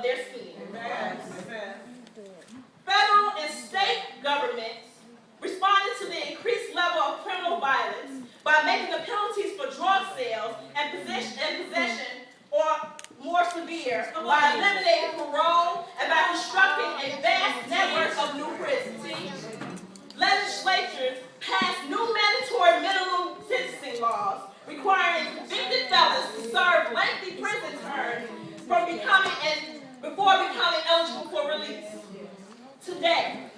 of their skin. Amen. Federal and state governments responded to the increased level of criminal violence by making the penalties for drug sales and possession or more severe, by eliminating parole and by constructing a vast network of new prisons. Legislatures passed new mandatory minimum sentencing laws requiring convicted felons to serve lengthy prison terms before becoming eligible for release. Today,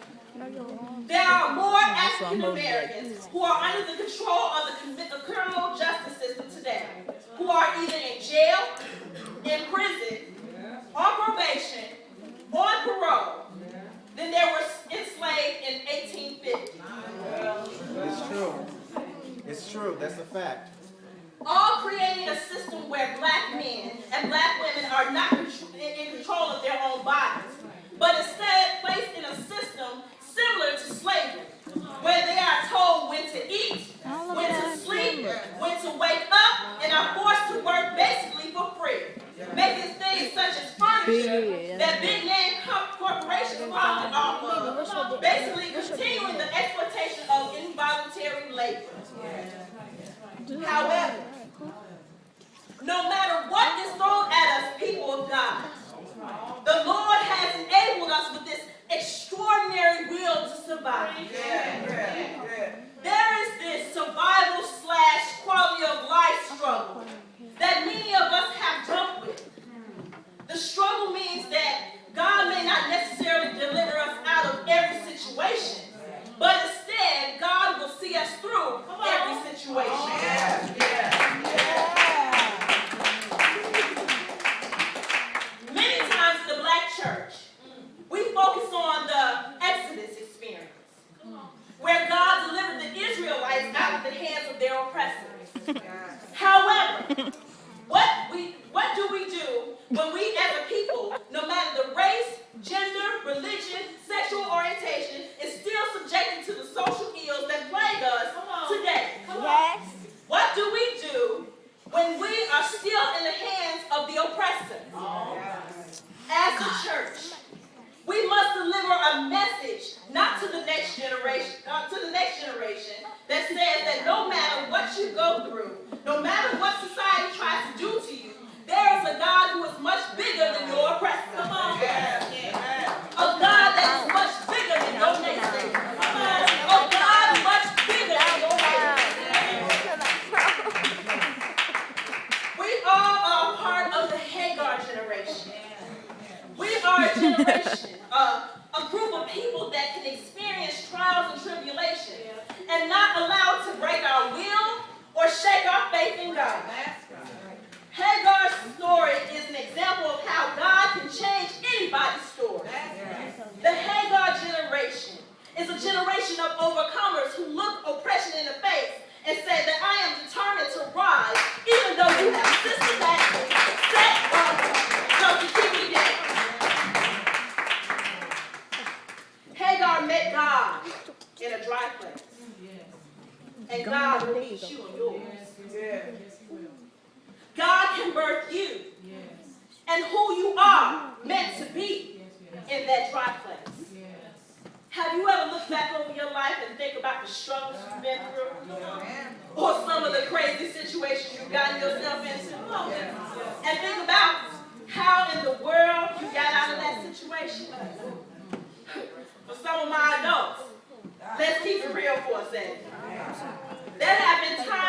there are more African Americans who are under the control of the criminal justice system today, who are either in jail, in prison, on probation, on parole, than there were enslaved in 1850. It's true. It's true. That's a fact. All creating a system where black men and black women are not in control of their own bodies, but instead placed in a system similar to slavery, where they are told when to eat, when to sleep, when to wake up, and are forced to work basically for free, making things such as furniture that big name corporations profit off of, basically continuing the exploitation of involuntary labor. However, no matter what is thrown at us, people of God, the Lord has enabled us with this extraordinary will to survive. There is this survival/quality of life struggle that many of us have dealt with. The struggle means that God may not necessarily deliver us out of every situation, but instead, God will see us through every situation. Many times in the black church, we focus on the Exodus experience, where God delivered the Israelites out of the hands of their oppressors. However, what do we do when we as a people, no matter the race, gender, religion, sexual orientation, is still subjected to the social ills that plague us today? Yes. What do we do when we are still in the hands of the oppressor? As a church, we must deliver a message, not to the next generation, that says that no matter what you go through, no matter what society tries to do to you, there is a God who is much bigger than your oppressor. Come on. A God that is much bigger than your nation. A God much bigger than your nation. We all are part of the Hagar generation. We are a generation, a group of people that can experience trials and tribulations and not allow it to break our will or shake our faith in God. Hagar's story is an example of how God can change anybody's story. The Hagar generation is a generation of overcomers who look oppression in the face and say that I am determined to rise even though you have systematically set up to keep me down. Hagar met God in a dry place. And God will meet you in yours. God can birth you and who you are meant to be in that dry place. Have you ever looked back over your life and think about the struggles you've been through? Or some of the crazy situations you've gotten yourself into? And think about how in the world you got out of that situation. For some of my adults, let's keep it real for a second. There have been times